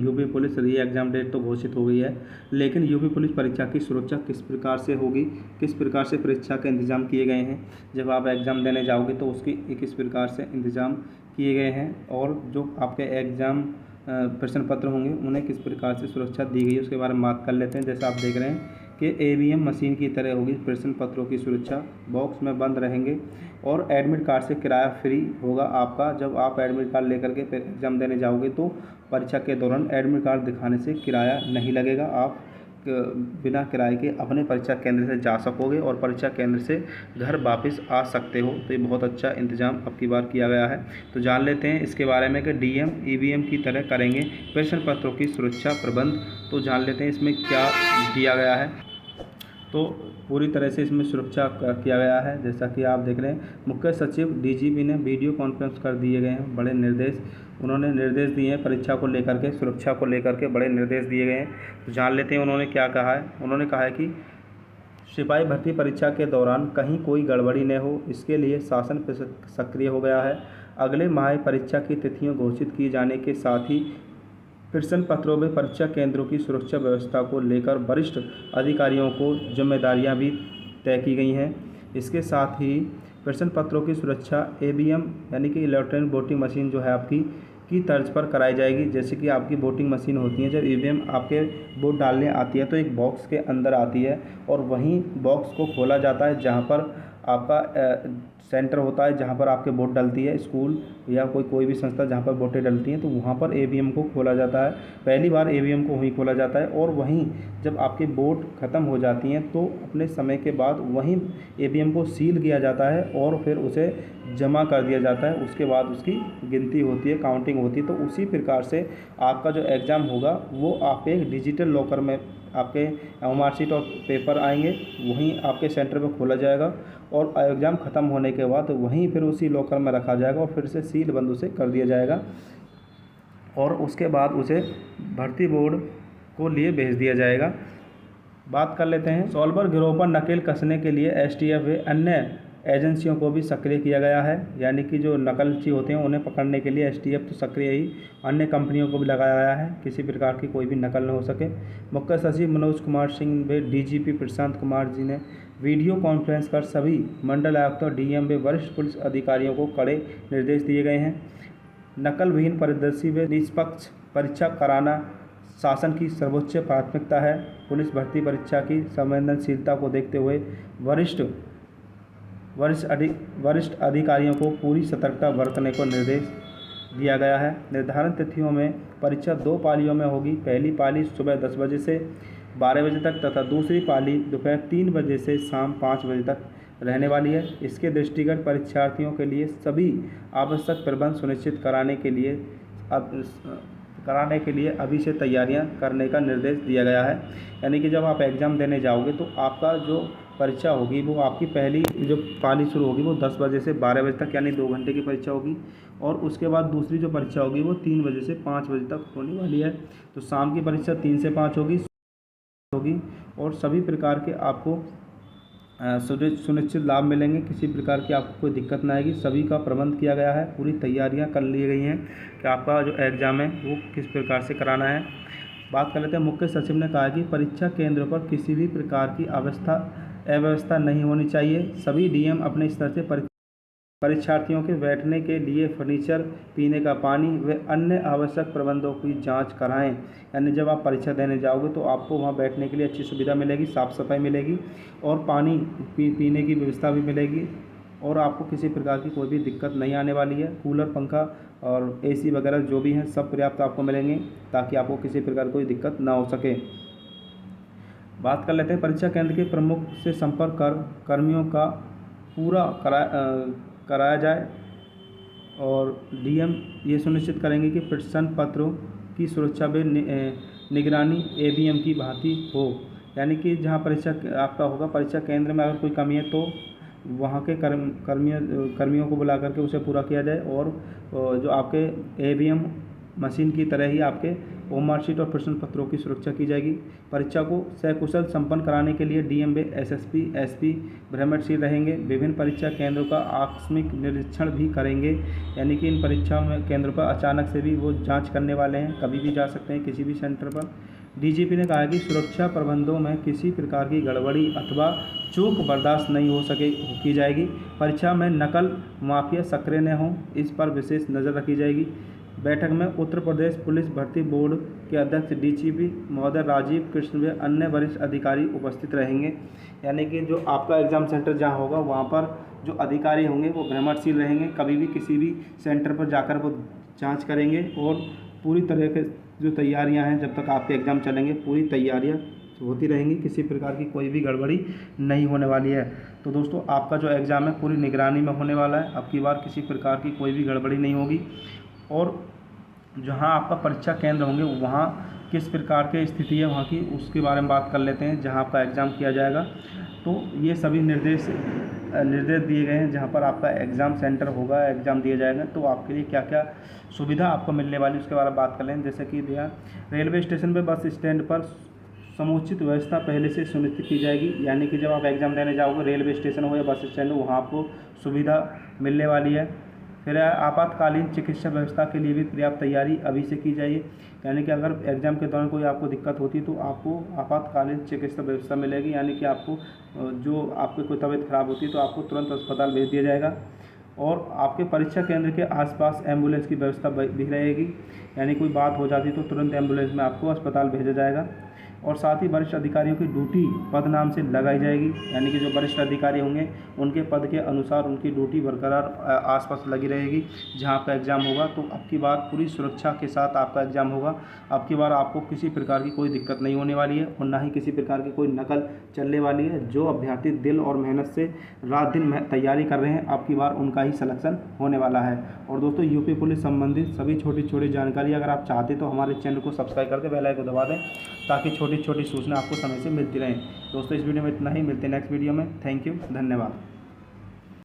UP police re-exam date तो घोषित हो गई है, लेकिन यूपी पुलिस परीक्षा की सुरक्षा किस प्रकार से होगी, किस प्रकार से परीक्षा के इंतज़ाम किए गए हैं, जब आप एग्ज़ाम देने जाओगे तो उसकी किस प्रकार से इंतज़ाम किए गए हैं, और जो आपके एग्ज़ाम प्रश्न पत्र होंगे उन्हें किस प्रकार से सुरक्षा दी गई है, उसके बारे में बात कर लेते हैं। जैसे आप देख रहे हैं कि ईवीएम मशीन की तरह होगी प्रश्न पत्रों की सुरक्षा, बॉक्स में बंद रहेंगे और एडमिट कार्ड से किराया फ्री होगा आपका। जब आप एडमिट कार्ड लेकर के एग्ज़ाम देने जाओगे तो परीक्षा के दौरान एडमिट कार्ड दिखाने से किराया नहीं लगेगा, आप बिना किराए के अपने परीक्षा केंद्र से जा सकोगे और परीक्षा केंद्र से घर वापस आ सकते हो। तो ये बहुत अच्छा इंतज़ाम अब की बार किया गया है। तो जान लेते हैं इसके बारे में कि डीएम ईवीएम की तरह करेंगे प्रश्न पत्रों की सुरक्षा प्रबंध। तो जान लेते हैं इसमें क्या दिया गया है। तो पूरी तरह से इसमें सुरक्षा किया गया है। जैसा कि आप देख रहे हैं, मुख्य सचिव डीजीपी ने वीडियो कॉन्फ्रेंस कर दिए गए हैं बड़े निर्देश, उन्होंने निर्देश दिए हैं परीक्षा को लेकर के, सुरक्षा को लेकर के बड़े निर्देश दिए गए हैं। तो जान लेते हैं उन्होंने क्या कहा है। उन्होंने कहा है कि सिपाही भर्ती परीक्षा के दौरान कहीं कोई गड़बड़ी न हो, इसके लिए शासन सक्रिय हो गया है। अगले माह परीक्षा की तिथियां घोषित किए जाने के साथ ही प्रश्न पत्रों में परीक्षा केंद्रों की सुरक्षा व्यवस्था को लेकर वरिष्ठ अधिकारियों को जिम्मेदारियां भी तय की गई हैं। इसके साथ ही प्रश्न पत्रों की सुरक्षा ईवीएम यानी कि इलेक्ट्रॉनिक वोटिंग मशीन जो है आपकी की तर्ज पर कराई जाएगी। जैसे कि आपकी वोटिंग मशीन होती है, जब ईवीएम आपके वोट डालने आती है तो एक बॉक्स के अंदर आती है और वहीं बॉक्स को खोला जाता है जहां पर आपका सेंटर होता है, जहां पर आपके वोट डलती है, स्कूल या कोई भी संस्था जहां पर वोटें डलती हैं, तो वहां पर ईवीएम को खोला जाता है। पहली बार ईवीएम को वहीं खोला जाता है और वहीं जब आपकी वोट ख़त्म हो जाती हैं तो अपने समय के बाद वहीं ईवीएम को सील किया जाता है और फिर उसे जमा कर दिया जाता है। उसके बाद उसकी गिनती होती है, काउंटिंग होती है। तो उसी प्रकार से आपका जो एग्ज़ाम होगा वो आप एक डिजिटल लॉकर में आपके मार्कशीट और पेपर आएंगे, वहीं आपके सेंटर पर खोला जाएगा और एग्ज़ाम ख़त्म होने के बाद वहीं फिर उसी लॉकर में रखा जाएगा और फिर से सील बंद उसे कर दिया जाएगा और उसके बाद उसे भर्ती बोर्ड को लिए भेज दिया जाएगा। बात कर लेते हैं सॉल्वर गिरोह पर नकेल कसने के लिए एसटीएफ व अन्य एजेंसियों को भी सक्रिय किया गया है। यानी कि जो नकलची होते हैं उन्हें पकड़ने के लिए एसटीएफ तो सक्रिय ही, अन्य कंपनियों को भी लगाया गया है, किसी प्रकार की कोई भी नकल न हो सके। मुख्य सचिव मनोज कुमार सिंह व डीजीपी प्रशांत कुमार जी ने वीडियो कॉन्फ्रेंस कर सभी मंडल आयुक्तों, डीएम व वरिष्ठ पुलिस अधिकारियों को कड़े निर्देश दिए गए हैं। नकल विहीन, पारदर्शी व निष्पक्ष परीक्षा कराना शासन की सर्वोच्च प्राथमिकता है। पुलिस भर्ती परीक्षा की संवेदनशीलता को देखते हुए वरिष्ठ अधिकारियों को पूरी सतर्कता बरतने को निर्देश दिया गया है। निर्धारित तिथियों में परीक्षा 2 पालियों में होगी। पहली पाली सुबह 10 बजे से 12 बजे तक तथा दूसरी पाली दोपहर 3 बजे से शाम 5 बजे तक रहने वाली है। इसके दृष्टिगत परीक्षार्थियों के लिए सभी आवश्यक प्रबंध सुनिश्चित कराने के लिए अभी से तैयारियां करने का निर्देश दिया गया है। यानी कि जब आप एग्ज़ाम देने जाओगे तो आपका जो परीक्षा होगी वो आपकी पहली जो पाली शुरू होगी वो 10 बजे से 12 बजे तक, यानी 2 घंटे की परीक्षा होगी और उसके बाद दूसरी जो परीक्षा होगी वो 3 बजे से 5 बजे तक होने वाली है। तो शाम की परीक्षा 3 से 5 होगी और सभी प्रकार के आपको सुनिश्चित लाभ मिलेंगे, किसी प्रकार की आपको कोई दिक्कत ना आएगी। सभी का प्रबंध किया गया है, पूरी तैयारियां कर ली गई हैं कि आपका जो एग्ज़ाम है वो किस प्रकार से कराना है। बात कर लेते हैं, मुख्य सचिव ने कहा कि परीक्षा केंद्र पर किसी भी प्रकार की अव्यवस्था नहीं होनी चाहिए। सभी डीएम अपने स्तर से परीक्षार्थियों के बैठने के लिए फर्नीचर, पीने का पानी व अन्य आवश्यक प्रबंधों की जांच कराएं। यानी जब आप परीक्षा देने जाओगे तो आपको वहां बैठने के लिए अच्छी सुविधा मिलेगी, साफ़ सफाई मिलेगी और पानी पीने की व्यवस्था भी मिलेगी और आपको किसी प्रकार की कोई भी दिक्कत नहीं आने वाली है। कूलर, पंखा और एसी वगैरह जो भी हैं सब पर्याप्त आपको मिलेंगे ताकि आपको किसी प्रकार कोई दिक्कत ना हो सके। बात कर लेते हैं, परीक्षा केंद्र के प्रमुख से संपर्क कर कर्मियों का पूरा कराया जाए और डीएम ये सुनिश्चित करेंगे कि प्रश्न पत्रों की सुरक्षा में निगरानी ईवीएम की भांति हो। यानी कि जहां परीक्षा आपका होगा, परीक्षा केंद्र में अगर कोई कमी है तो वहां के कर्मियों को बुला करके उसे पूरा किया जाए और जो आपके ईवीएम मशीन की तरह ही आपके मार्कशीट और प्रश्न पत्रों की सुरक्षा की जाएगी। परीक्षा को सकुशल संपन्न कराने के लिए डीएम व एसएसपी एसपी भ्रमणशील रहेंगे। विभिन्न परीक्षा केंद्रों का आकस्मिक निरीक्षण भी करेंगे, यानी कि इन परीक्षा में केंद्रों पर अचानक से भी वो जांच करने वाले हैं, कभी भी जा सकते हैं किसी भी सेंटर पर। डीजीपी ने कहा कि सुरक्षा प्रबंधों में किसी प्रकार की गड़बड़ी अथवा चूक बर्दाश्त नहीं की जाएगी। परीक्षा में नकल माफिया सक्रिय न हों, इस पर विशेष नज़र रखी जाएगी। बैठक में उत्तर प्रदेश पुलिस भर्ती बोर्ड के अध्यक्ष डीजीपी महोदय राजीव कृष्ण व अन्य वरिष्ठ अधिकारी उपस्थित रहेंगे। यानी कि जो आपका एग्ज़ाम सेंटर जहाँ होगा वहाँ पर जो अधिकारी होंगे वो भ्रमणशील रहेंगे, कभी भी किसी भी सेंटर पर जाकर वो जांच करेंगे और पूरी तरह के जो तैयारियां हैं, जब तक आपके एग्ज़ाम चलेंगे पूरी तैयारियां होती रहेंगी, किसी प्रकार की कोई भी गड़बड़ी नहीं होने वाली है। तो दोस्तों आपका जो एग्ज़ाम है पूरी निगरानी में होने वाला है, अब की बार किसी प्रकार की कोई भी गड़बड़ी नहीं होगी। और जहां आपका परीक्षा केंद्र होंगे वहां किस प्रकार की स्थिति है वहां की, उसके बारे में बात कर लेते हैं। जहां आपका एग्ज़ाम किया जाएगा तो ये सभी निर्देश दिए गए हैं। जहां पर आपका एग्ज़ाम सेंटर होगा, एग्ज़ाम दिया जाएगा, तो आपके लिए क्या क्या सुविधा आपको मिलने वाली उसके बारे में बात कर लें। जैसे कि भैया रेलवे स्टेशन पर बस स्टैंड पर समुचित व्यवस्था पहले से सुनिश्चित की जाएगी, यानी कि जब आप एग्ज़ाम देने जाओगे रेलवे स्टेशन हो या बस स्टैंड हो वहाँ आपको सुविधा मिलने वाली है। फिर आपातकालीन चिकित्सा व्यवस्था के लिए भी पर्याप्त तैयारी अभी से की जाइए, यानी कि अगर एग्ज़ाम के दौरान कोई आपको दिक्कत होती है तो आपको आपातकालीन चिकित्सा व्यवस्था मिलेगी, यानी कि आपको जो आपकी कोई तबीयत खराब होती है तो आपको तुरंत अस्पताल भेज दिया जाएगा। और आपके परीक्षा केंद्र के आसपास एम्बुलेंस की व्यवस्था भी रहेगी, यानी कोई बात हो जाती तो तुरंत एम्बुलेंस में आपको अस्पताल भेजा जाएगा। और साथ ही वरिष्ठ अधिकारियों की ड्यूटी पद नाम से लगाई जाएगी, यानी कि जो वरिष्ठ अधिकारी होंगे उनके पद के अनुसार उनकी ड्यूटी बरकरार आसपास लगी रहेगी जहां आपका एग्ज़ाम होगा। तो अब की बार पूरी सुरक्षा के साथ आपका एग्ज़ाम होगा। अब की बार आपको किसी प्रकार की कोई दिक्कत नहीं होने वाली है और ना ही किसी प्रकार की कोई नकल चलने वाली है। जो अभ्यर्थी दिल और मेहनत से रात दिन तैयारी कर रहे हैं अब की बार उनका ही सिलेक्शन होने वाला है। और दोस्तों यूपी पुलिस संबंधित सभी छोटी छोटी जानकारी अगर आप चाहते तो हमारे चैनल को सब्सक्राइब करके बेल आइकन को दबा दें, ताकि छोटी छोटी सूचना आपको समय से मिलती रहें। दोस्तों इस वीडियो में इतना ही, मिलते हैं नेक्स्ट वीडियो में। थैंक यू, धन्यवाद।